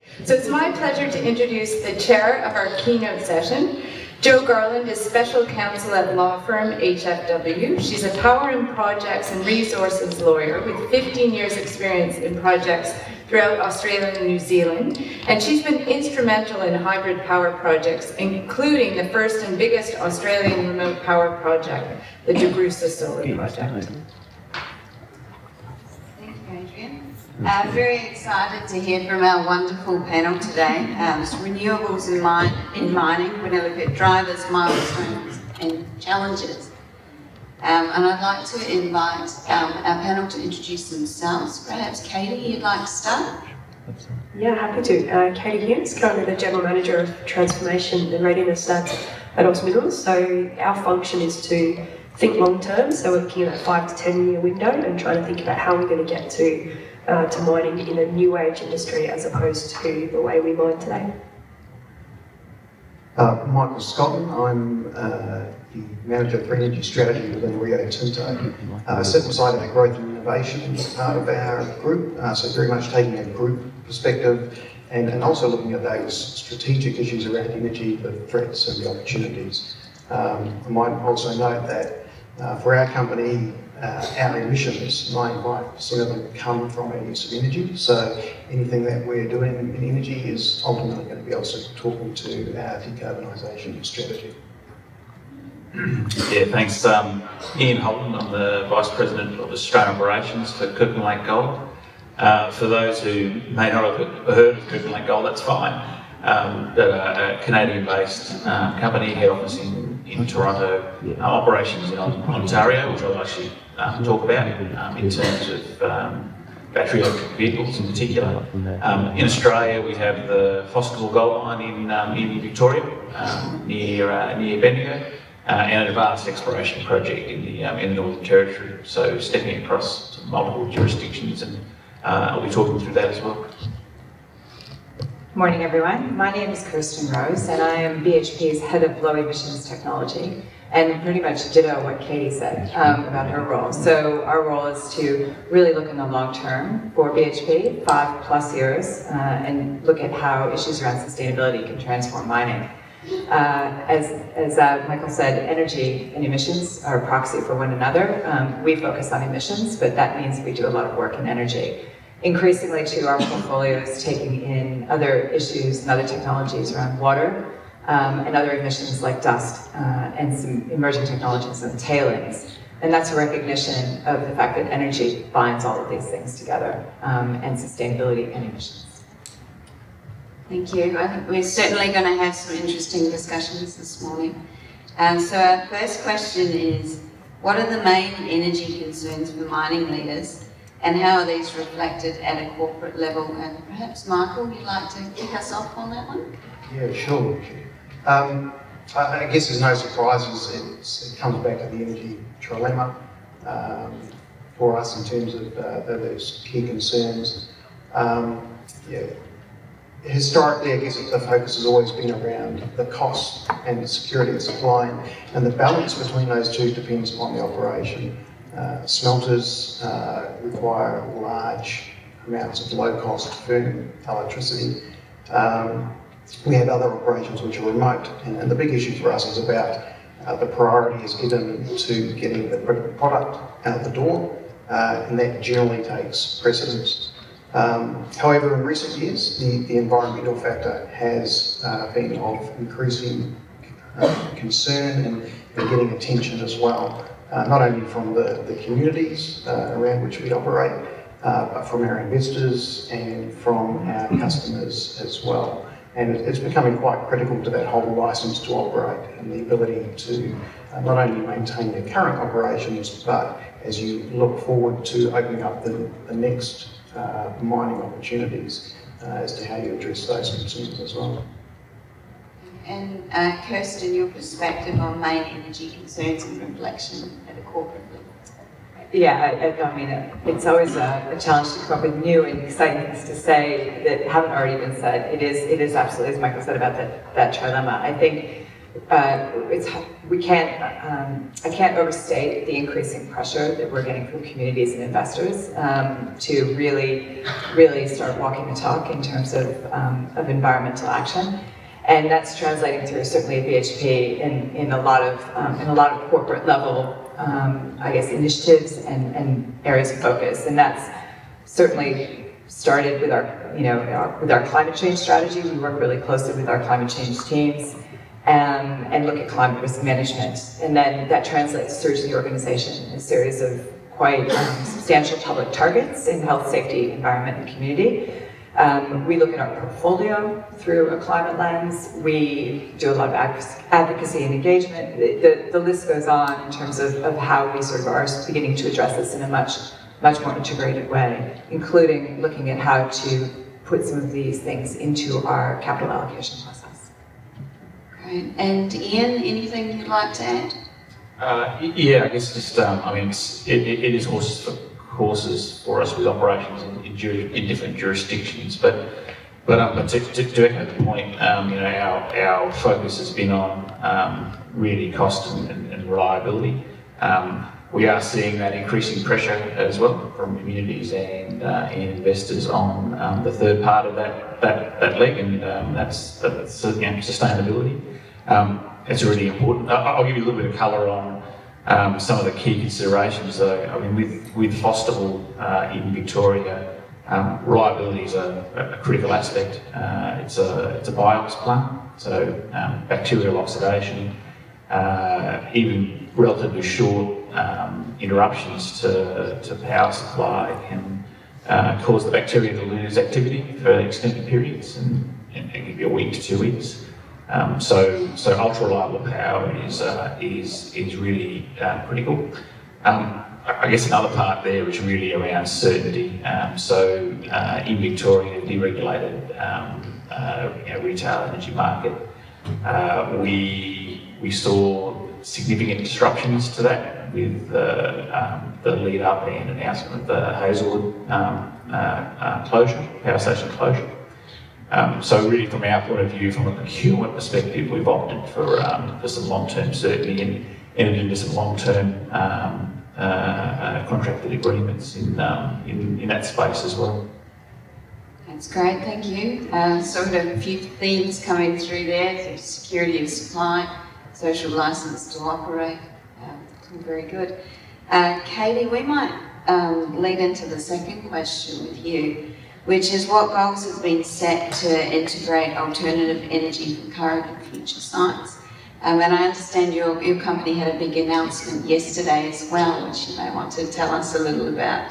So it's my pleasure to introduce the chair of our keynote session. Jo Garland is special counsel at law firm HFW. She's a power and projects and resources lawyer with 15 years experience in projects throughout Australia and New Zealand. And she's been instrumental in hybrid power projects, including the first and biggest Australian remote power project, the DeGrussa Solar Project. Very excited to hear from our wonderful panel today. Renewables in mining. We're going to look at drivers, milestones and challenges. And I'd like to invite our panel to introduce themselves. Perhaps Katie, you'd like to start? Yeah, happy to. Katie Humes, currently the General Manager of Transformation and Readiness at Minerals. So our function is to think long term, so we're looking at a 5 to 10 year window and trying to think about how we're going to get to mining in a new age industry as opposed to the way we mine today. Michael Scotton, I'm the Manager for Energy Strategy within Rio Tinto. I sit beside our growth and innovation part of our group, so very much taking a group perspective and also looking at those strategic issues around energy, the threats and the opportunities. I might also note that for our company, our emissions, 95% of them come from our use of energy. So anything that we're doing in energy is ultimately going to be also talking to our decarbonisation strategy. Yeah, thanks. Ian Holden, I'm the Vice President of Australian Operations for Kirkland Lake Gold. For those who may not have heard of Kirkland Lake Gold, that's fine. They're a Canadian-based company, head office in Toronto, operations in Ontario, which I'll actually talk about in terms of battery electric vehicles in particular. In Australia, we have the Fosterville Gold Mine in Victoria, near Bendigo, and an advanced exploration project in the Northern Territory. So stepping across multiple jurisdictions, and I'll be talking through that as well. Morning, everyone. My name is Kirsten Rose, and I am BHP's Head of Low Emissions Technology, and pretty much ditto what Katie said about her role. So our role is to really look in the long term for BHP, 5+ years, and look at how issues around sustainability can transform mining. As Michael said, energy and emissions are a proxy for one another. We focus on emissions, but that means we do a lot of work in energy. Increasingly, too, our portfolio is taking in other issues and other technologies around water and other emissions like dust and some emerging technologies and tailings. And that's a recognition of the fact that energy binds all of these things together, and sustainability and emissions. Thank you. I think we're certainly going to have some interesting discussions this morning. So our first question is, what are the main energy concerns for mining leaders, and how are these reflected at a corporate level? And perhaps, Michael, you'd like to kick us off on that one? Yeah, sure. I guess there's no surprises. It comes back to the energy trilemma for us in terms of those key concerns. Historically, I guess the focus has always been around the cost and the security of supply, and the balance between those two depends upon the operation. Smelters require large amounts of low-cost firm electricity. We have other operations which are remote, and the big issue for us is about the priority is given to getting the critical product out the door, and that generally takes precedence. However, in recent years, the environmental factor has been of increasing concern and getting attention as well, not only from the communities around which we operate, but from our investors and from our customers as well. And it's becoming quite critical to that whole licence to operate and the ability to not only maintain your current operations, but as you look forward to opening up the next mining opportunities as to how you address those concerns as well. And Kirsten, your perspective on main energy concerns and reflection at a corporate level? Yeah, I mean, it's always a challenge to come up with new and exciting things to say that haven't already been said. It is absolutely, as Michael said, about that trilemma. I think I can't overstate the increasing pressure that we're getting from communities and investors to really start walking the talk in terms of environmental action. And that's translating through certainly at BHP in a lot of corporate level, I guess, initiatives and areas of focus. And that's certainly started with our climate change strategy. We work really closely with our climate change teams and look at climate risk management. And then that translates through to the organization in a series of quite substantial public targets in health, safety, environment, and community. We look at our portfolio through a climate lens. We do a lot of advocacy and engagement. The list goes on in terms of how we sort of are beginning to address this in a much more integrated way, including looking at how to put some of these things into our capital allocation process. Great. And Ian, anything you'd like to add? Yeah, I guess just, it is horses for us with operations in different jurisdictions, but to echo the point, our focus has been on really cost and reliability. We are seeing that increasing pressure as well from communities and investors on the third part of that leg, and that's sustainability. It's really important. I'll give you a little bit of colour on some of the key considerations. With Fosterville in Victoria, reliability is a critical aspect. It's a BIOS plant, so bacterial oxidation, even relatively short interruptions to power supply can cause the bacteria to lose activity for extended periods, and it can be a week to 2 weeks. So ultra reliable power is really critical. I guess another part there is really around certainty. In Victoria, deregulated retail energy market, we saw significant disruptions to that with the lead up and announcement of the Hazelwood power station closure. So really, from our point of view, from a procurement perspective, we've opted for some long-term certainty and entered into some long-term contracted agreements in that space as well. That's great, thank you. So we've got a few themes coming through there: security of supply, social licence to operate. Very good. Katie, we might lead into the second question with you, which is what goals have been set to integrate alternative energy from current and future sites? And I understand your company had a big announcement yesterday as well, which you may want to tell us a little about.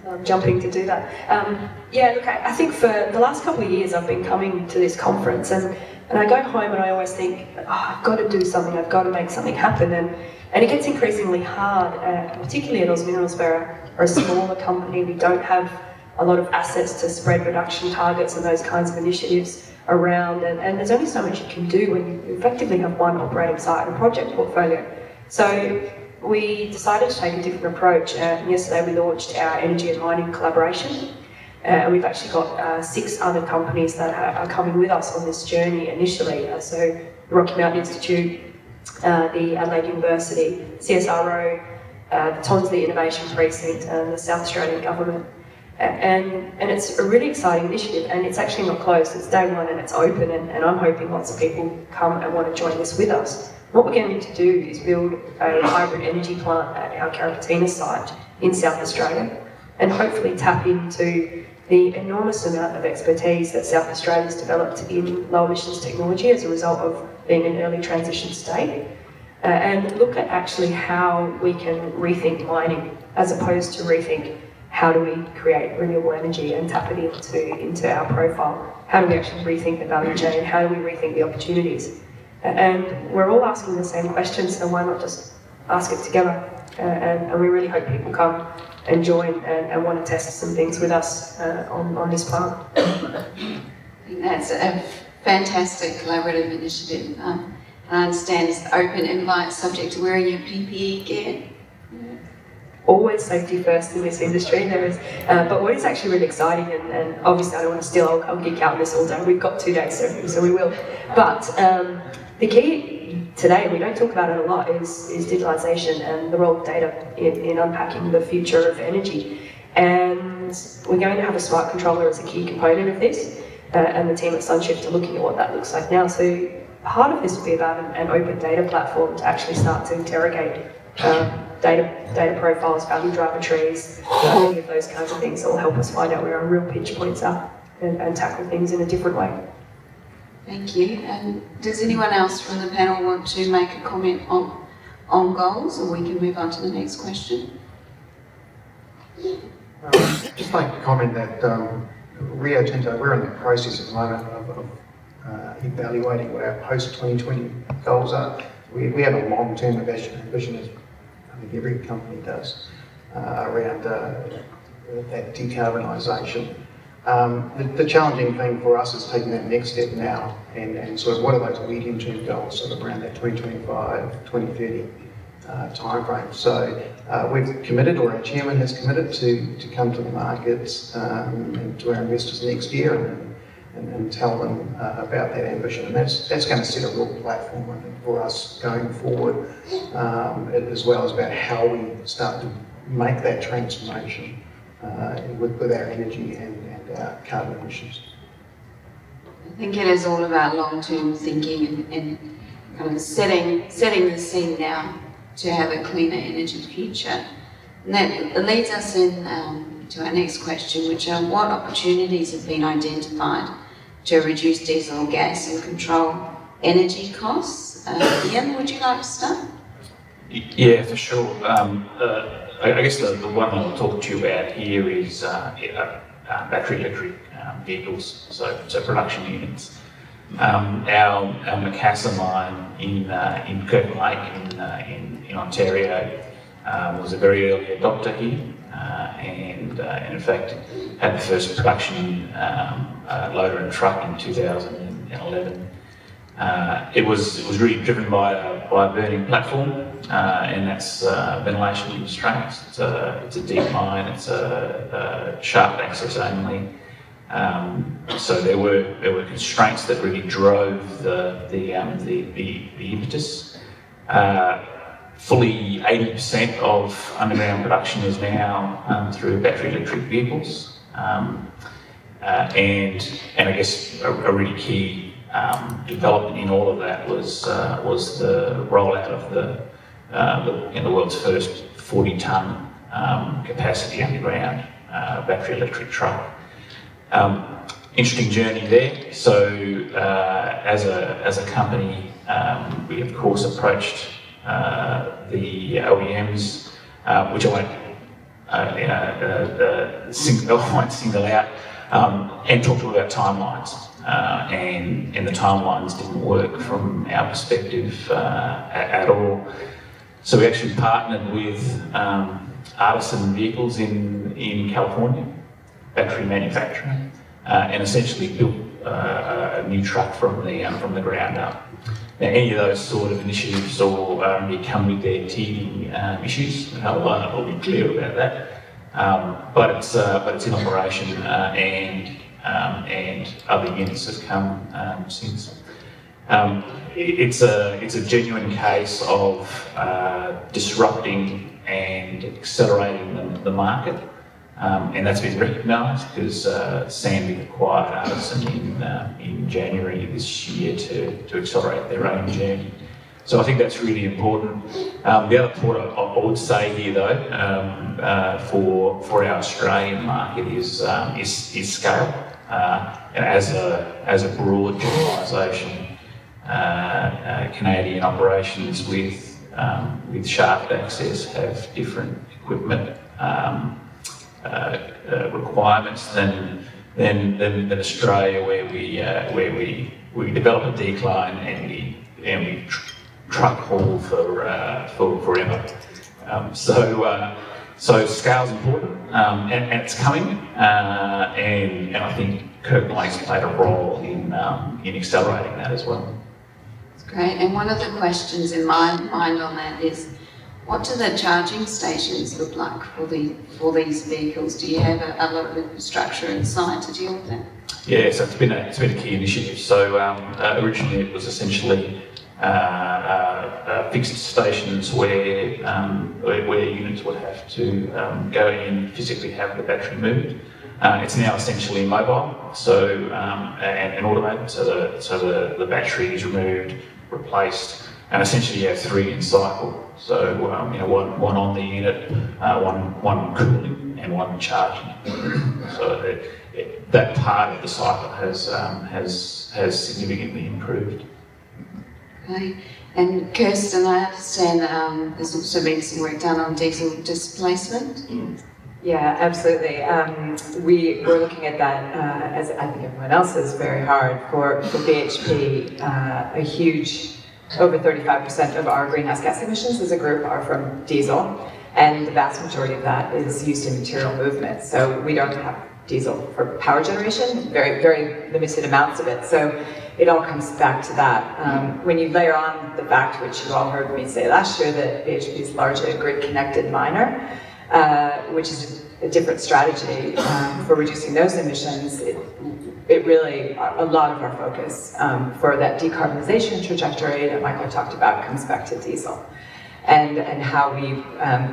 I'm jumping to do that. I think for the last couple of years I've been coming to this conference and I go home and I always think, I've got to do something, I've got to make something happen. And it gets increasingly hard, particularly at Oz Minerals, we're a smaller company. We don't have a lot of assets to spread reduction targets and those kinds of initiatives around. And there's only so much you can do when you effectively have one operating site and a project portfolio. So we decided to take a different approach. Yesterday we launched our energy and mining collaboration. And we've actually got 6 other companies that are coming with us on this journey initially. So the Rocky Mountain Institute, the Adelaide University, CSIRO, the Tonsley Innovation Precinct, and the South Australian Government. And it's a really exciting initiative, and it's actually not closed. It's day one and it's open, and I'm hoping lots of people come and want to join this with us. What we're going to do is build a hybrid energy plant at our Carrapateena site in South Australia, and hopefully tap into the enormous amount of expertise that South Australia's developed in low emissions technology as a result of being an early transition state, and look at actually how we can rethink mining as opposed to rethink how do we create renewable energy and tap it into our profile. How do we actually rethink the value chain? How do we rethink the opportunities? And we're all asking the same questions, so why not just ask it together? And we really hope people come and join and want to test some things with us on this plant. I think that's a fantastic collaborative initiative. I understand it's open invite subject to wearing your PPE gear. always safety first in this industry. There is, but what is actually really exciting, and obviously I don't want to steal, I'll geek out on this all day. We've got 2 days, so we will. But the key today, we don't talk about it a lot, is digitalisation and the role of data in unpacking the future of energy. And we're going to have a smart controller as a key component of this, and the team at Sunshift are looking at what that looks like now. So part of this will be about an open data platform to actually start to interrogate data profiles, value driver trees, any of those kinds of things that will help us find out where our real pinch points are and tackle things in a different way. Thank you. And does anyone else from the panel want to make a comment on goals, or we can move on to the next question? Just like to comment that Rio Tinto, we're in the process at the moment of evaluating what our post-2020 goals are. We have a long-term ambition, as I think every company does, around that decarbonisation. The challenging thing for us is taking that next step now and sort of what are those medium-term goals, sort of around that 2025, 2030 timeframe. So we've committed, or our chairman has committed, to come to the markets and to our investors next year and tell them about that ambition. And that's going to set a real platform, I think, for us going forward, as well as about how we start to make that transformation with our energy and our carbon emissions. I think it is all about long-term thinking and kind of setting the scene now to have a cleaner energy future. And that leads us in to our next question, which are what opportunities have been identified to reduce diesel, gas and control energy costs? Ian, would you like to start? Yeah, for sure. I guess the one I'll talk to you about here is battery electric vehicles, so production units. Our Macassar mine in Kirkland Lake in Ontario was a very early adopter here, and in fact had the first production loader and truck in 2011. It was really driven by a burning platform, and that's ventilation constraints. It's a deep mine. It's a shaft access only. So there were constraints that really drove the impetus. Fully 80% of underground production is now through battery electric vehicles, and I guess a really key development in all of that was the rollout of the world's first 40-ton capacity underground battery electric truck. Interesting journey there. So as a company, we of course approached the OEMs, which I won't single out, and talk to them about timelines. And the timelines didn't work from our perspective at all. So we actually partnered with Artisan Vehicles in California, battery manufacturer, and essentially built a new truck from the ground up. Now, any of those sort of initiatives or R&D come with their teething issues. I'll be clear about that. But it's in operation, and other units have come since. It's a genuine case of disrupting and accelerating the market, and that's been recognised because Sandy acquired Artisan in January this year to accelerate their own journey. So I think that's really important. The other point I would say here, though, for our Australian market is scale. And as a broad generalisation, Canadian operations with shaft access have different equipment requirements than Australia, where we develop a decline and we truck haul for forever. So scale's important, and it's coming, and I think Kirkland Lake's played a role in accelerating that as well. That's great. And one of the questions in my mind on that is, What do the charging stations look like for these vehicles? Do you have a lot of infrastructure in site to deal with that? Yeah, so it's been a key initiative. So originally it was essentially fixed stations where units would have to go in, physically have the battery moved. It's now essentially mobile, so and automated. So the battery is removed, replaced, and essentially you have 3 in cycle. So one on the unit, one cooling, and one charging. So that part of the cycle has significantly improved. Okay. And Kirsten, I understand there's also been some work done on diesel displacement. Yeah, absolutely. We're looking at that, as I think everyone else is, very hard. For BHP, a huge, over 35% of our greenhouse gas emissions as a group are from diesel, and the vast majority of that is used in material movement. So we don't have diesel for power generation, very, very limited amounts of it. So it all comes back to that. When you layer on the fact, which you all heard me say last year, that BHP is largely a grid-connected miner, which is a different strategy for reducing those emissions. It really, a lot of our focus for that decarbonisation trajectory that Michael talked about comes back to diesel, and how we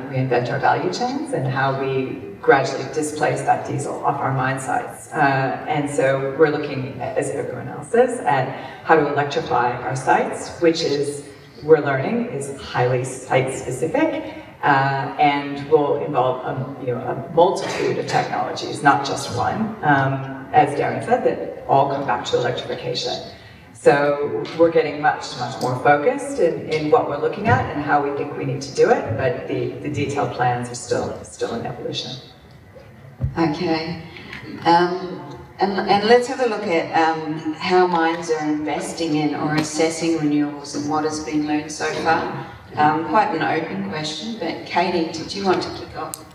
reinvent our value chains and how we gradually displace that diesel off our mine sites. And so we're looking, as everyone else is, at how to electrify our sites, which is, we're learning, is highly site-specific, and will involve a multitude of technologies, not just one, as Darren said, that all come back to electrification. So we're getting much, much more focused in what we're looking at and how we think we need to do it, but the detailed plans are still in evolution. Okay. And let's have a look at how mines are investing in or assessing renewables and what has been learned so far. Quite an open question, but Katie, did you want to kick off?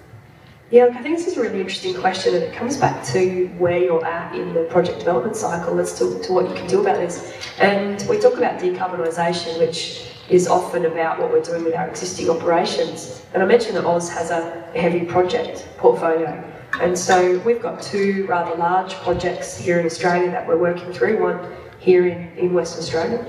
Yeah, look, I think this is a really interesting question, and it comes back to where you're at in the project development cycle as to what you can do about this. And we talk about decarbonisation, which is often about what we're doing with our existing operations. And I mentioned that Oz has a heavy project portfolio. And so we've got 2 rather large projects here in Australia that we're working through, one here in Western Australia,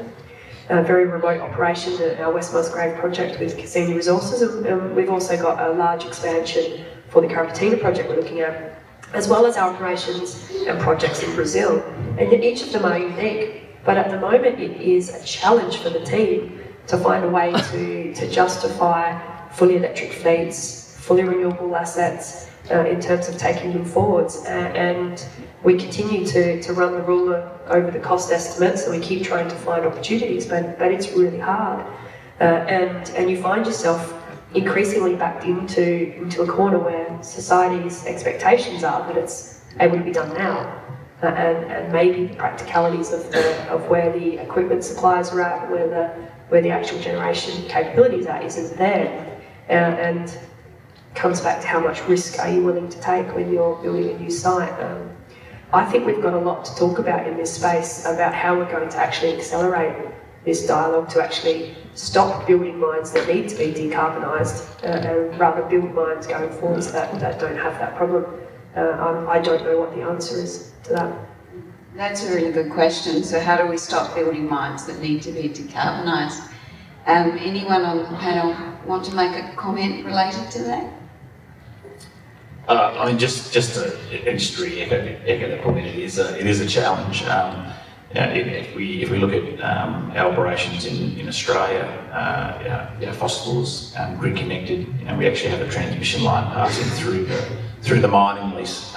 a very remote operation, our West Musgrave project with Cassini Resources, and we've also got a large expansion for the Carrapateena project we're looking at, as well as our operations and projects in Brazil. And yet each of them are unique, but at the moment it is a challenge for the team to find a way to justify fully electric fleets, fully renewable assets, in terms of taking them forwards. And we continue to run the ruler over the cost estimates, and we keep trying to find opportunities, but it's really hard. And you find yourself increasingly backed into a corner where society's expectations are that it's able to be done now, and maybe the practicalities of where the equipment suppliers are at, where the actual generation capabilities are, isn't there, and comes back to how much risk are you willing to take when you're building a new site. I think we've got a lot to talk about in this space about how we're going to actually accelerate this dialogue to actually stop building mines that need to be decarbonised and rather build mines going forwards that don't have that problem. I don't know what the answer is to that. That's a really good question. So how do we stop building mines that need to be decarbonised? Anyone on the panel want to make a comment related to that? I mean, just to echo that point, it is a challenge. If we look at our operations in Australia, fossils grid connected, we actually have a transmission line passing through the mining lease.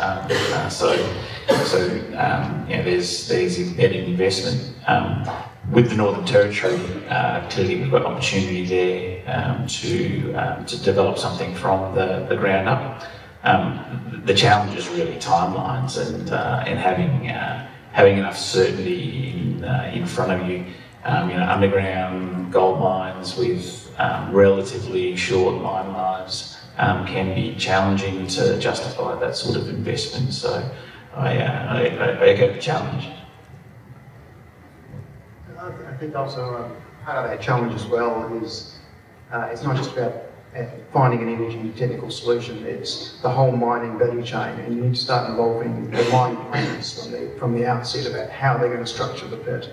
There's embedded investment. With the Northern Territory, clearly we've got an opportunity there to develop something from the ground up. The challenge is really timelines and having enough certainty in front of you. Underground gold mines with relatively short mine lives can be challenging to justify that sort of investment. So I echo the challenge. I think also part of that challenge as well is it's not just about at finding an energy technical solution. It's the whole mining value chain, and you need to start involving the mine planners from the outset about how they're going to structure the pit.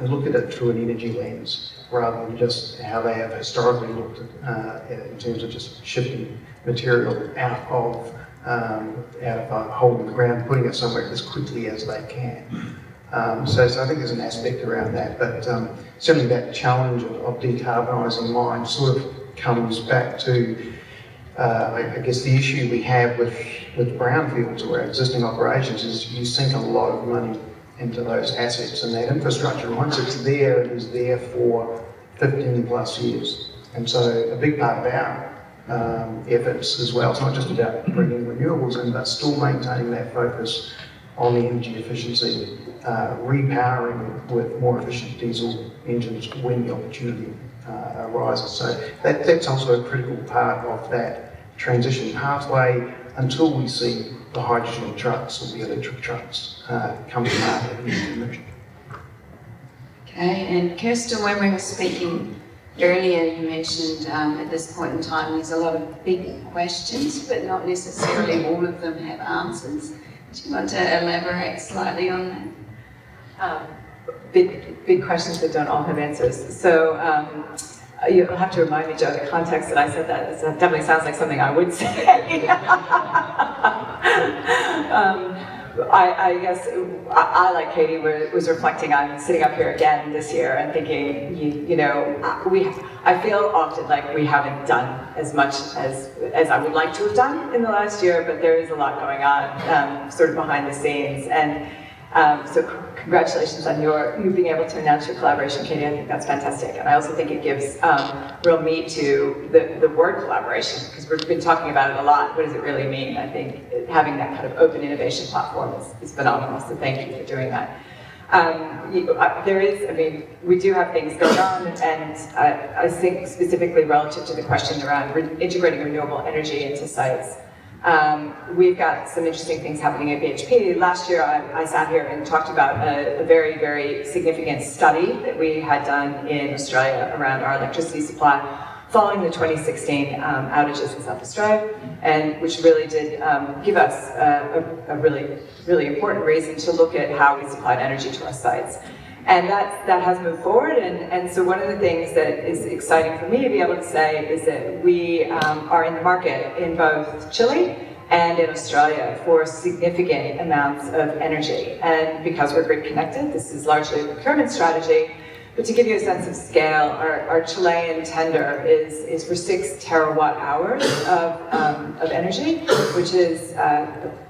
Look at it through an energy lens rather than just how they have historically looked at in terms of just shifting material out of a hole in the ground, putting it somewhere as quickly as they can. So I think there's an aspect around that, but certainly that challenge of decarbonising mines sort of comes back to, I guess, the issue we have with brownfields or our existing operations is you sink a lot of money into those assets, and that infrastructure, once it's there, it is there for 15 plus years. And so a big part of our efforts as well, it's not just about bringing renewables in, but still maintaining that focus on the energy efficiency, repowering with more efficient diesel engines when the opportunity arises. So that's also a critical part of that transition pathway until we see the hydrogen trucks or the electric trucks come to market and emerge. Okay, and Kirsten, when we were speaking earlier, you mentioned at this point in time there's a lot of big questions, but not necessarily all of them have answers. Do you want to elaborate slightly on that? Big questions that don't all have answers. So you'll have to remind me, Joe, the context that I said that. It definitely sounds like something I would say. I guess I, like Katie, was reflecting on sitting up here again this year and thinking, I feel often like we haven't done as much as I would like to have done in the last year, but there is a lot going on sort of behind the scenes. And so congratulations on you being able to announce your collaboration, Katie. I think that's fantastic. And I also think it gives real meat to the word collaboration, because we've been talking about it a lot. What does it really mean? I think having that kind of open innovation platform is phenomenal, so thank you for doing that. We do have things going on, and I think specifically relative to the question around integrating renewable energy into sites. We've got some interesting things happening at BHP. Last year I sat here and talked about a very, very significant study that we had done in Australia around our electricity supply following the 2016 outages in South Australia, and which really did give us a really, really important reason to look at how we supplied energy to our sites. And that has moved forward, and so one of the things that is exciting for me to be able to say is that we are in the market in both Chile and in Australia for significant amounts of energy. And because we're grid connected, this is largely a procurement strategy. But to give you a sense of scale, our Chilean tender is for 6 terawatt hours of energy, which is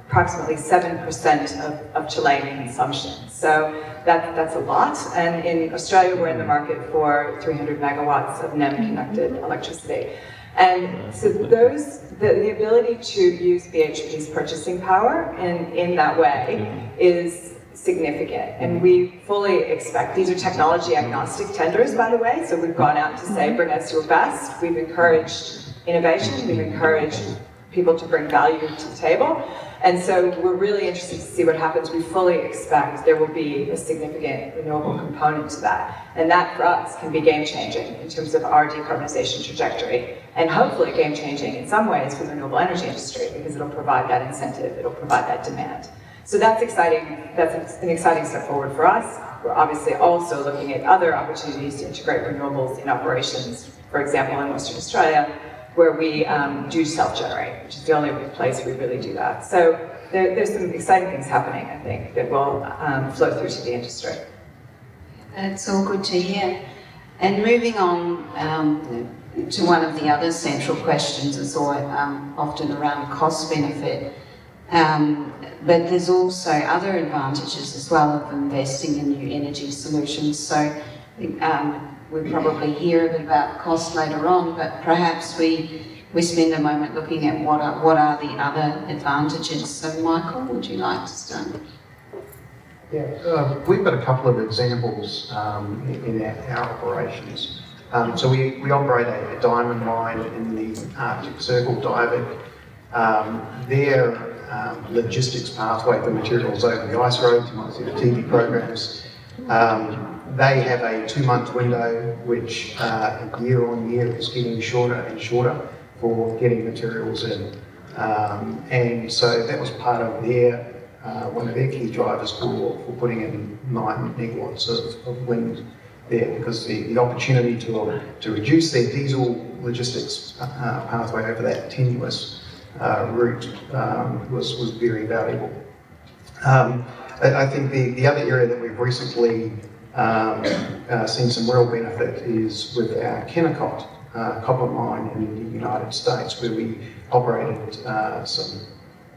approximately 7% of Chilean consumption. So that's a lot. And in Australia, we're in the market for 300 megawatts of NEM-connected electricity. And so the ability to use BHP's purchasing power in that way is significant, and we fully expect, these are technology agnostic tenders, by the way, so we've gone out to say, bring us your best. We've encouraged innovation, we've encouraged people to bring value to the table, and so we're really interested to see what happens. We fully expect there will be a significant renewable component to that, and that for us can be game-changing in terms of our decarbonization trajectory, and hopefully game-changing in some ways for the renewable energy industry, because it'll provide that incentive, it'll provide that demand. So that's exciting. That's an exciting step forward for us. We're obviously also looking at other opportunities to integrate renewables in operations, for example, in Western Australia, where we do self-generate, which is the only place we really do that. So there's some exciting things happening, I think, that will flow through to the industry. That's all good to hear. And moving on to one of the other central questions, it's often around cost benefit. But there's also other advantages as well of investing in new energy solutions. So I think we'll probably hear a bit about cost later on, but perhaps we spend a moment looking at what are the other advantages. So Michael, would you like to start? Yeah, we've got a couple of examples in our operations. So we operate a diamond mine in the Arctic Circle, Diavik. Their logistics pathway for materials over the ice roads, you might see the TV programs, they have a 2-month window, which year on year is getting shorter and shorter for getting materials in. And so that was part of their, one of their key drivers for putting in 9 megawatts of wind there, because the opportunity to reduce their diesel logistics pathway over that tenuous route was very valuable. I think the other area that we've recently seen some real benefit is with our Kennecott copper mine in the United States, where we operated some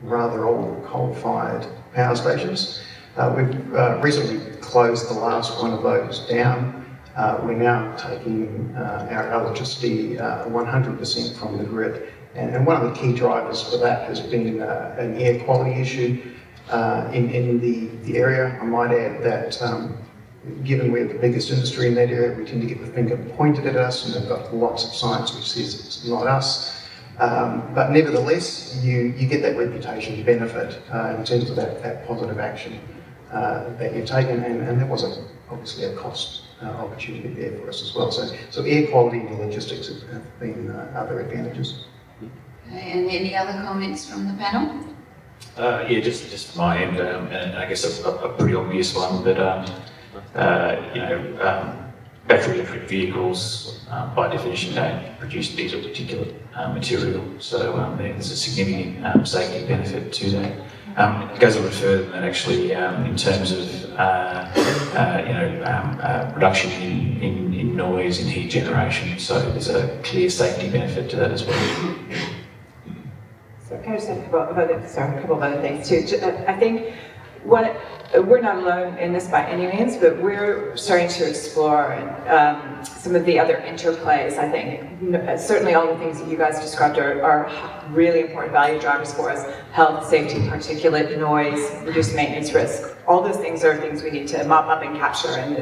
rather old coal-fired power stations. We've recently closed the last one of those down. We're now taking our electricity 100% from the grid, and one of the key drivers for that has been an air quality issue in the area. I might add that given we're the biggest industry in that area, we tend to get the finger pointed at us, and they've got lots of science which says it's not us. But nevertheless, you get that reputation benefit in terms of that positive action that you've taken, and there was obviously a cost opportunity there for us as well. So air quality and logistics have been other advantages. Okay, and any other comments from the panel? Yeah, just my end, and I guess a pretty obvious one, but battery electric vehicles by definition don't produce diesel particulate material, so there's a significant safety benefit to that. It goes a little further than that actually in terms of reduction in noise and heat generation, so there's a clear safety benefit to that as well. So can I just say a couple of other things too. I think we're not alone in this by any means, but we're starting to explore some of the other interplays. I think certainly all the things that you guys described are really important value drivers for us: health, safety, particulate, noise, reduced maintenance risk. All those things are things we need to mop up and capture in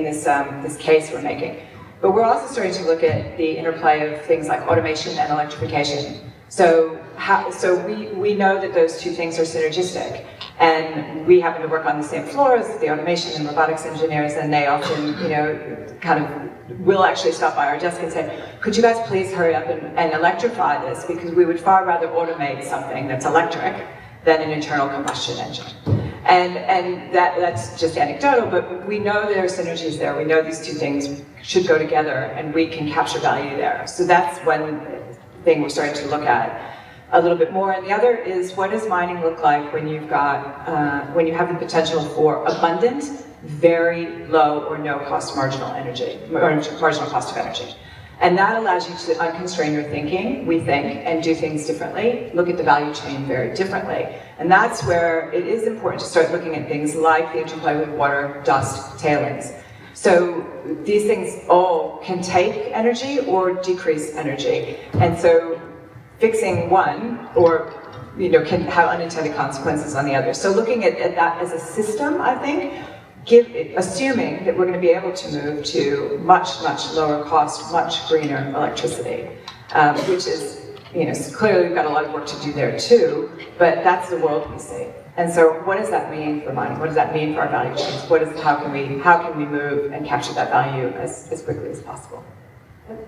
this case we're making. But we're also starting to look at the interplay of things like automation and electrification. So we know that those two things are synergistic, and we happen to work on the same floor as the automation and robotics engineers, and they often, kind of will actually stop by our desk and say, could you guys please hurry up and electrify this, because we would far rather automate something that's electric than an internal combustion engine. And that's just anecdotal, but we know there are synergies there. We know these two things should go together, and we can capture value there. So that's one thing we're starting to look at a little bit more. And the other is, what does mining look like when you've got when you have the potential for abundant, very low or no cost marginal energy, or marginal cost of energy. And that allows you to unconstrain your thinking, we think, and do things differently, look at the value chain very differently. And that's where it is important to start looking at things like the interplay with water, dust, tailings. So these things all can take energy or decrease energy. And so fixing one can have unintended consequences on the other. So looking at that as a system, I think, assuming that we're going to be able to move to much, much lower cost, much greener electricity, which is, clearly we've got a lot of work to do there too, but that's the world we see. And so what does that mean for mining? What does that mean for our value chains? How can we move and capture that value as quickly as possible?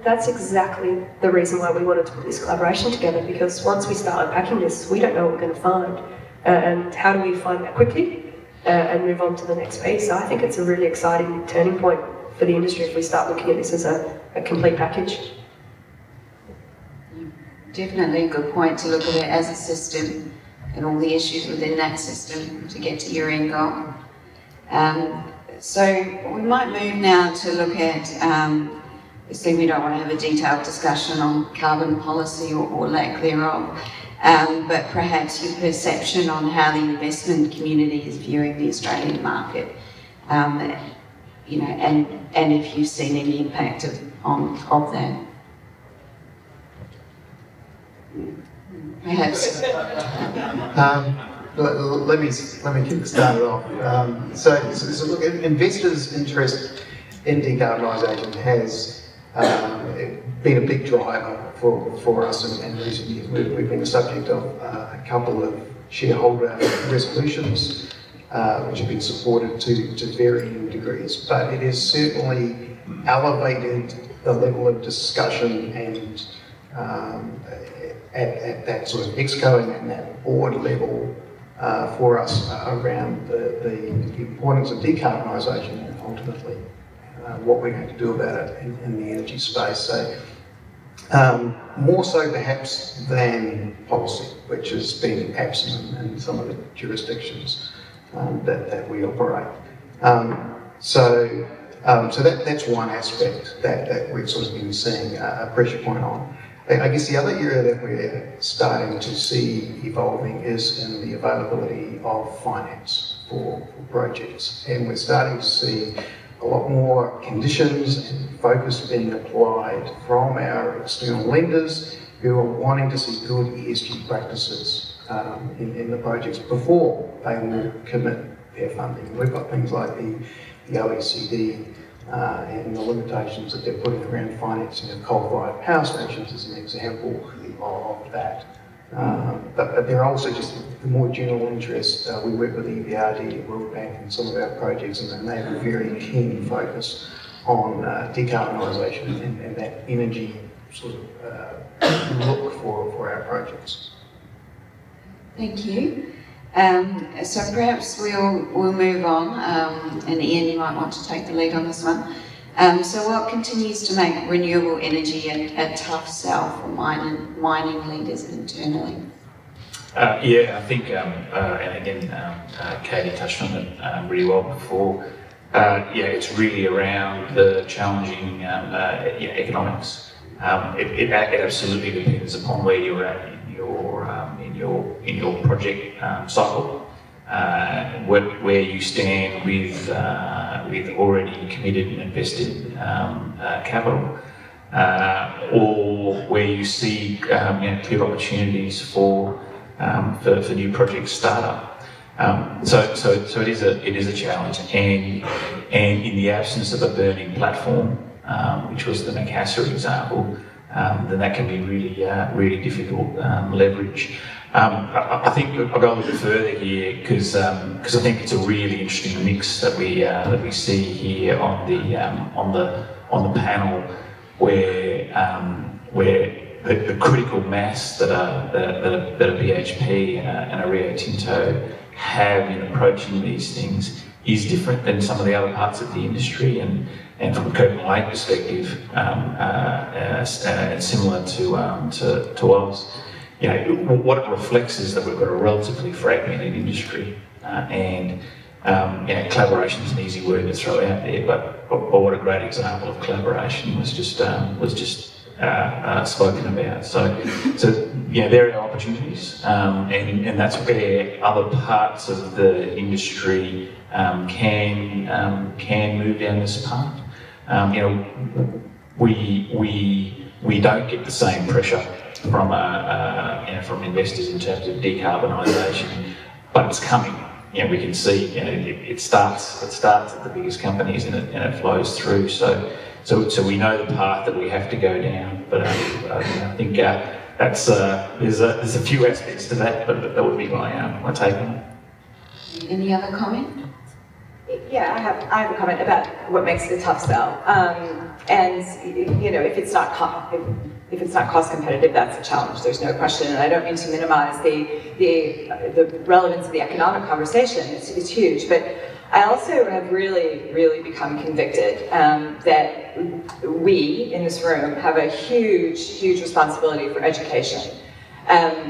That's exactly the reason why we wanted to put this collaboration together, because once we start unpacking this, we don't know what we're going to find. And how do we find that quickly and move on to the next piece? So I think it's a really exciting turning point for the industry if we start looking at this as a complete package. Definitely a good point to look at it as a system and all the issues within that system to get to your end goal. So we might move now to look at, obviously we don't want to have a detailed discussion on carbon policy or lack thereof, but perhaps your perception on how the investment community is viewing the Australian market, and if you've seen any impact of that. Perhaps. Let me get it started off. So look, investors' interest in decarbonisation has been a big driver for us in recent years. We've been the subject of a couple of shareholder resolutions which have been supported to varying degrees. But it has certainly elevated the level of discussion and at that sort of exco and that board level for us around the importance of decarbonisation and ultimately what we're going to do about it in the energy space. So more so perhaps than policy, which has been absent in some of the jurisdictions that we operate. So that's one aspect that we've sort of been seeing a pressure point on. I guess the other area that we're starting to see evolving is in the availability of finance for projects. And we're starting to see a lot more conditions and focus being applied from our external lenders who are wanting to see good ESG practices in the projects before they will commit their funding. We've got things like the OECD and the limitations that they're putting around financing of coal-fired power stations as an example of that. But there are also just the more general interest. We work with EBRD, World Bank and some of our projects, and they have a very keen focus on decarbonisation and that energy sort of look for our projects. Thank you. So perhaps we'll move on, and Ian, you might want to take the lead on this one. So what continues to make renewable energy a tough sell for mining leaders internally? Yeah, I think, and again, Katie touched on it really well before. Yeah, it's really around the challenging economics. It absolutely depends upon where you're at in your project cycle, where you stand with already committed and invested capital, or where you see clear opportunities for new project startup. So it is a challenge, and in the absence of a burning platform, which was the Macassar example, then that can be really difficult leverage. I think I'll go a little bit further here because I think it's a really interesting mix that we see here on the panel, where the critical mass that a BHP and a Rio Tinto have in approaching these things is different than some of the other parts of the industry, and from a Kirkland Lake perspective, similar to us. What it reflects is that we've got a relatively fragmented industry, and collaboration is an easy word to throw out there, but what a great example of collaboration was just spoken about. So there are opportunities, and that's where other parts of the industry can move down this path. We don't get the same pressure from investors in terms of decarbonisation, but it's coming. We can see it starts at the biggest companies and it flows through. So we know the path that we have to go down, but I think there's a few aspects to that, but that would be my take on it. Any other comment? Yeah, I have a comment about what makes it a tough sell. And if it's not cost competitive, that's a challenge. There's no question. And I don't mean to minimize the relevance of the economic conversation. It's huge, but I also have really become convicted that we in this room have a huge responsibility for education.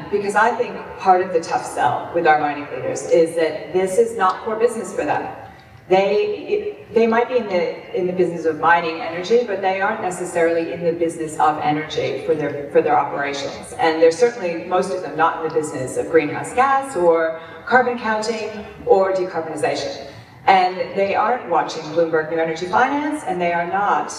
Because I think part of the tough sell with our mining leaders is that this is not core business for them. They might be in the business of mining energy, but they aren't necessarily in the business of energy for their operations. And they're certainly, most of them, not in the business of greenhouse gas or carbon counting or decarbonization. And they aren't watching Bloomberg New Energy Finance, and they are not,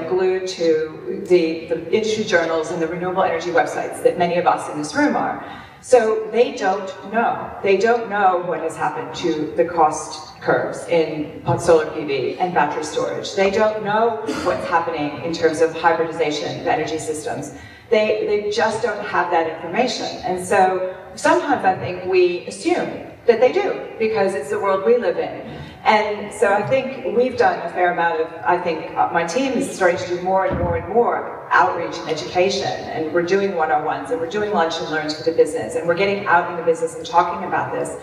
glued to the industry journals and the renewable energy websites that many of us in this room are. So they don't know. They don't know what has happened to the cost curves in solar PV and battery storage. They don't know what's happening in terms of hybridization of energy systems. They just don't have that information. And so sometimes I think we assume that they do, because it's the world we live in. And so I think we've done a fair amount of, I think my team is starting to do more and more and more outreach and education, and we're doing one-on-ones, and we're doing lunch and learns for the business, and we're getting out in the business and talking about this.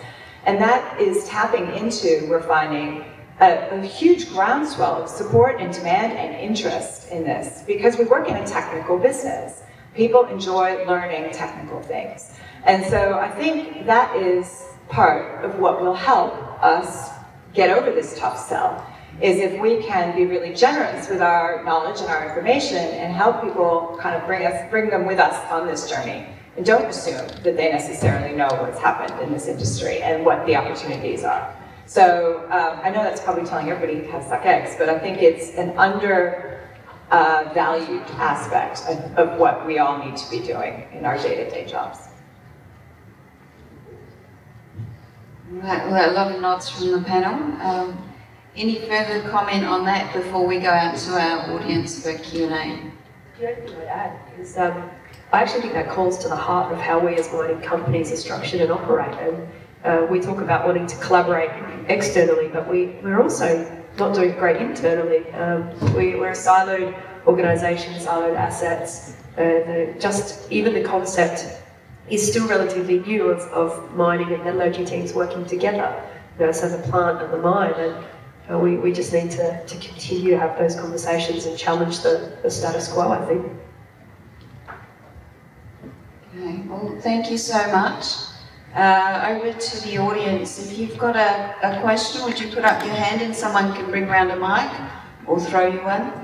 And that is tapping into, we're finding, a huge groundswell of support and demand and interest in this, because we work in a technical business. People enjoy learning technical things. And so I think that is part of what will help us get over this tough sell, is if we can be really generous with our knowledge and our information and help people kind of bring them with us on this journey. And don't assume that they necessarily know what's happened in this industry and what the opportunities are. So I know that's probably telling everybody how to suck eggs, but I think it's an valued aspect of what we all need to be doing in our day-to-day jobs. Right, well, a lot of nods from the panel. Any further comment on that before we go out to our audience for Q&A? The only thing I'd add is I actually think that calls to the heart of how we as mining companies are structured and operate. And we talk about wanting to collaborate externally, but we're also not doing great internally. We're a siloed organisation, siloed assets. Just even the concept is still relatively new of mining and metallurgy teams working together, so the plant and the mine, and we just need to continue to have those conversations and challenge the status quo, I think. Okay, well, thank you so much. Over to the audience, if you've got a question, would you put up your hand and someone can bring round a mic or throw you one?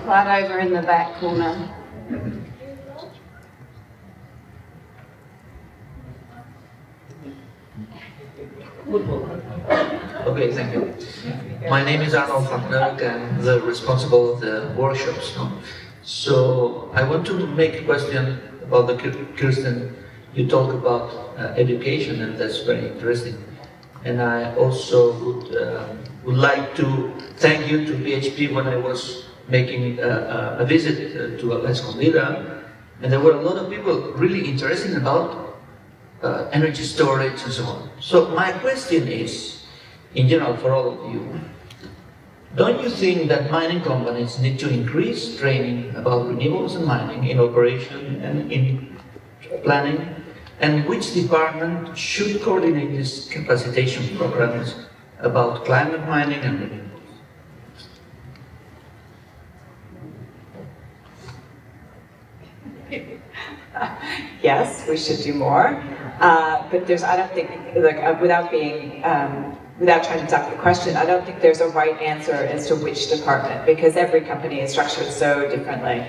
Right over in the back corner. Okay, thank you. My name is Arnold van Nerk. I'm the responsible of the workshops. So I want to make a question about the Kirsten. You talk about education, and that's very interesting. And I also would like to thank you to BHP when I was making a visit to Escondida, and there were a lot of people really interested about energy storage and so on. So my question is, in general for all of you, don't you think that mining companies need to increase training about renewables and mining in operation and in planning? And which department should coordinate these capacitation programs about climate mining and renewables? Yes, we should do more, but I don't think, without trying to duck the question, I don't think there's a right answer as to which department, because every company is structured so differently.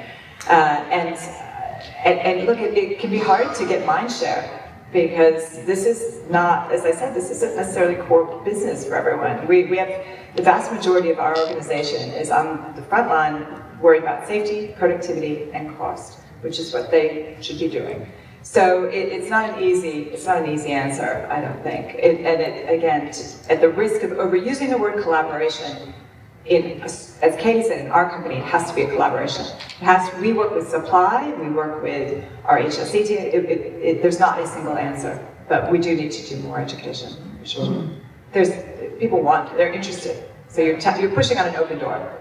And look, it can be hard to get mind share, because this is not, as I said, this isn't necessarily core business for everyone. We have, the vast majority of our organization is on the front line worried about safety, productivity, and cost, which is what they should be doing. So it's not an easy answer, I don't think. Again, at the risk of overusing the word collaboration, as Katie said, in our company, it has to be a collaboration. We work with supply, we work with our HSE team. There's not a single answer, but we do need to do more education, for sure. They're interested. So you're pushing on an open door.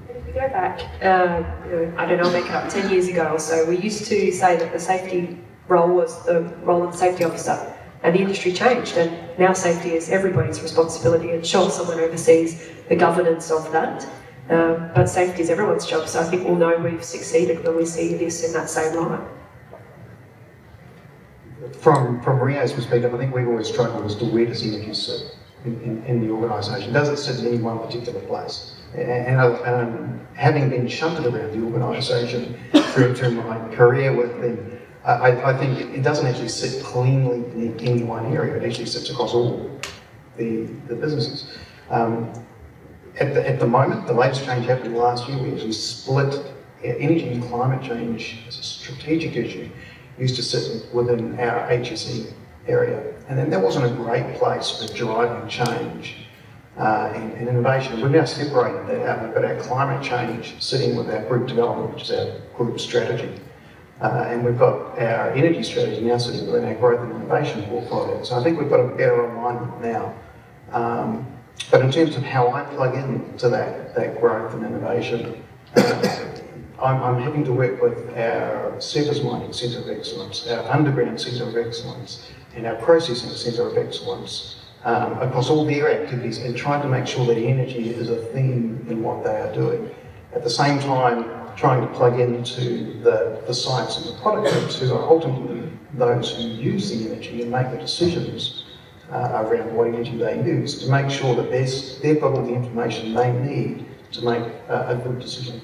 If we go back, I don't know, make it up 10 years ago or so, we used to say that the safety role was the role of the safety officer. And the industry changed, and now safety is everybody's responsibility. And sure, someone oversees the governance of that, but safety is everyone's job. So I think we'll know we've succeeded when we see this in that same light. From Rio's perspective, I think we've always struggled as to where does energy sit in the organisation. Does it sit in any one particular place? And having been shunted around the organisation through my career with them, I think it doesn't actually sit cleanly in any one area. It actually sits across all the businesses. At the moment, the latest change happened last year. We actually split energy and climate change as a strategic issue. Used to sit within our HSE area, and then that wasn't a great place for driving change. and innovation. We've now separated that out. We've got our climate change sitting with our group development, which is our group strategy. And we've got our energy strategy now sitting within our growth and innovation portfolio. So I think we've got a better alignment now. But in terms of how I plug into that growth and innovation, I'm having to work with our surface mining centre of excellence, our underground centre of excellence, and our processing centre of excellence across all their activities, and trying to make sure that energy is a theme in what they are doing. At the same time, trying to plug into the science and the product groups who are ultimately those who use the energy and make the decisions around what energy they use, to make sure that they've got all the information they need to make a good decision.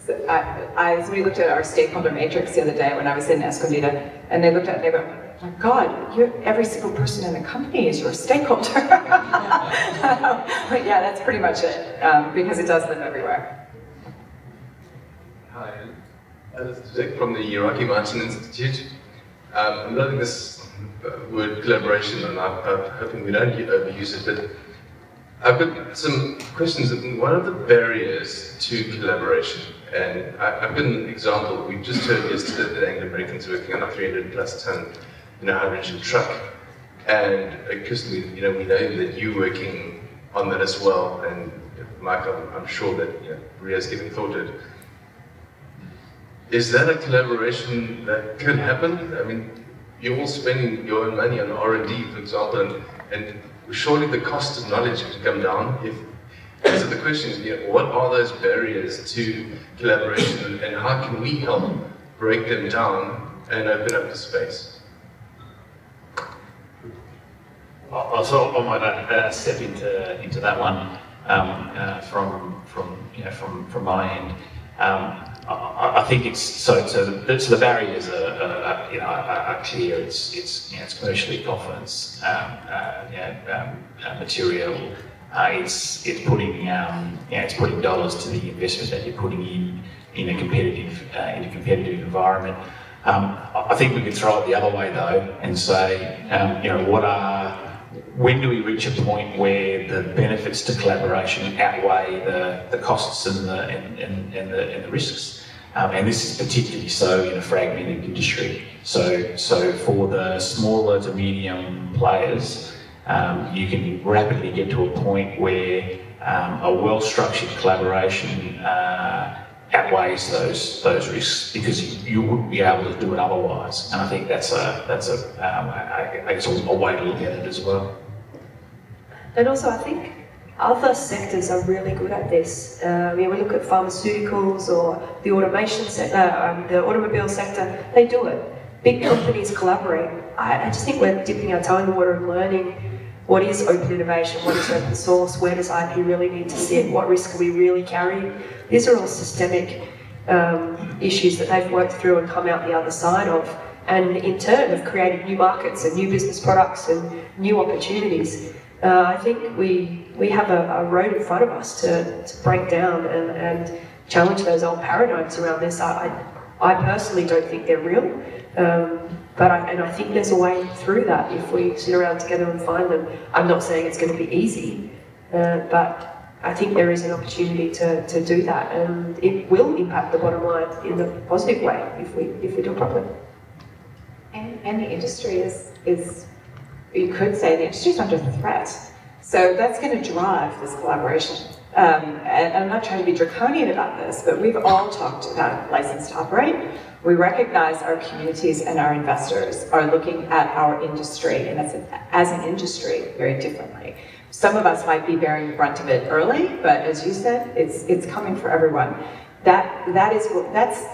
So somebody looked at our stakeholder matrix the other day when I was in Escondido, and they looked at it and they go, "My God, every single person in the company is your stakeholder." But yeah, that's pretty much it, because it does live everywhere. Hi, this is Dick from the Iraqi Mountain Institute. I'm loving this word collaboration, and I'm hoping we don't overuse it, but I've got some questions. One of the barriers to collaboration, and I've got an example. We just heard yesterday that Anglo American's working on a 300 plus ton hydrogen truck, and Kirsten, we know that you're working on that as well, and Mike, I'm sure that Ria's giving thought to it. Is that a collaboration that could happen? I mean, you're all spending your own money on R&D, for example, and surely the cost of knowledge can come down. So the question is, what are those barriers to collaboration, and how can we help break them down and open up the space? I might step into that one from my end. I think so the barriers are clear. It's commercially confidence material. It's putting dollars to the investment that you're putting in a competitive environment. I think we could throw it the other way though and say, when do we reach a point where the benefits to collaboration outweigh the costs and the risks? And this is particularly so in a fragmented industry. So for the smaller to medium players, you can rapidly get to a point where a well-structured collaboration outweighs those risks, because you wouldn't be able to do it otherwise. And I think that's a way to look at it as well. And also, I think other sectors are really good at this. We look at pharmaceuticals or the automation sector, the automobile sector. They do it. Big companies collaborate. I just think we're dipping our toe in the water and learning what is open innovation, what is open source, where does IP really need to sit, what risk are we really carrying. These are all systemic issues that they've worked through and come out the other side of, and in turn have created new markets and new business products and new opportunities. I think we have a road in front of us to break down and challenge those old paradigms around this. I personally don't think they're real, but I think there's a way through that if we sit around together and find them. I'm not saying it's going to be easy, but I think there is an opportunity to do that, and it will impact the bottom line in a positive way if we do it properly. And the industry is, you could say the industry is under threat. So that's going to drive this collaboration. And I'm not trying to be draconian about this, but we've all talked about license to operate. We recognize our communities and our investors are looking at our industry, and as an industry, very differently. Some of us might be bearing the brunt of it early, but as you said, it's coming for everyone. That's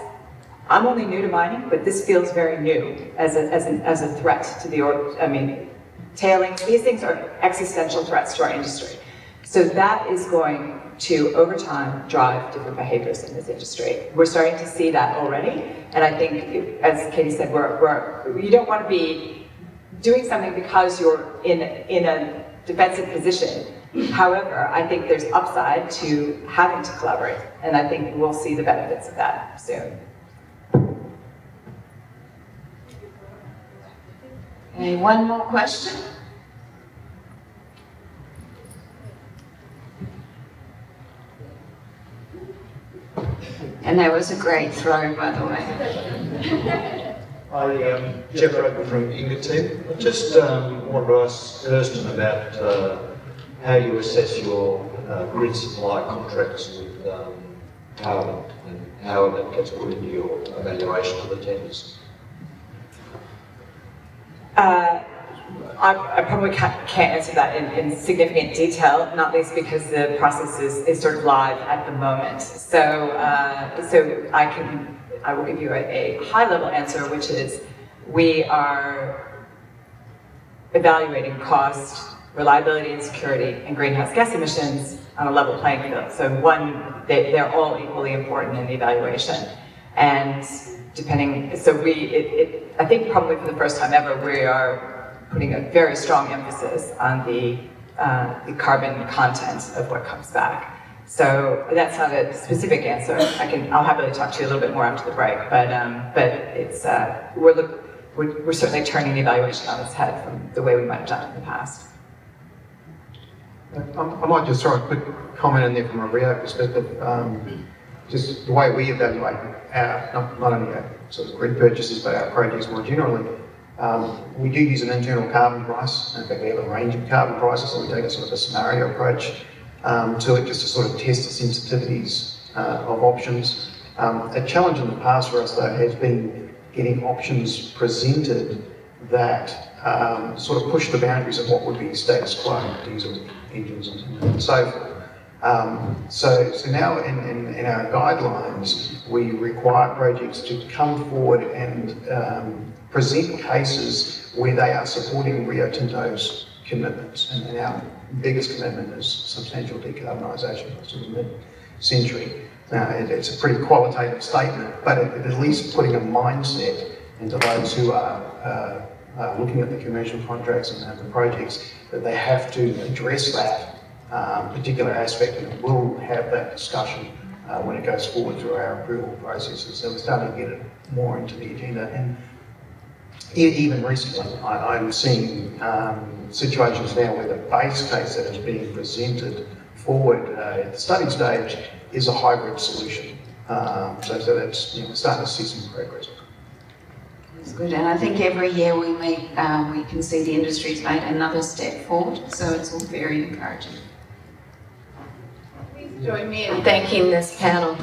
I'm only new to mining, but this feels very new as a threat to the tailings. These things are existential threats to our industry. So that is going to, over time, drive different behaviors in this industry. We're starting to see that already, and I think, as Katie said, you don't want to be doing something because you're in a defensive position. However, I think there's upside to having to collaborate, and I think we'll see the benefits of that soon. Okay, one more question. And that was a great throw, by the way. Hi, Jeff Roper from Inga Team. I just wanted to ask Kirsten about how you assess your grid supply contracts with carbon and how that gets put into your evaluation of the tenders. I probably can't answer that in significant detail, not least because the process is sort of live at the moment. So I will give you a high-level answer, which is we are evaluating cost, reliability and security, and greenhouse gas emissions on a level playing field. So they're all equally important in the evaluation. And depending, so I think probably for the first time ever, we are putting a very strong emphasis on the carbon content of what comes back. So that's not a specific answer. I'll happily talk to you a little bit more after the break, but it's we're certainly turning the evaluation on its head from the way we might have done it in the past. I might just throw a quick comment in there from a Rio perspective. Just the way we evaluate our, not only our sort of grid purchases, but our projects more generally. We do use an internal carbon price. In fact, we have a range of carbon prices, so we take a sort of a scenario approach to it, just to sort of test the sensitivities of options. A challenge in the past for us, though, has been getting options presented that sort of push the boundaries of what would be status quo, diesel engines and so forth. So now in our guidelines, we require projects to come forward and present cases where they are supporting Rio Tinto's commitments. And our biggest commitment is substantial decarbonisation by the mid-century. Now, it's a pretty qualitative statement, but it at least putting a mindset into those who are looking at the commercial contracts and the projects, that they have to address that particular aspect, and we'll have that discussion when it goes forward through our approval processes. So we're starting to get it more into the agenda. And even recently, I'm seeing situations now where the base case that is being presented forward at the study stage is a hybrid solution. So that's, we're starting to see some progress. That's good, and I think every year we meet, we can see the industry's made another step forward, so it's all very encouraging. Please join me in thanking this panel.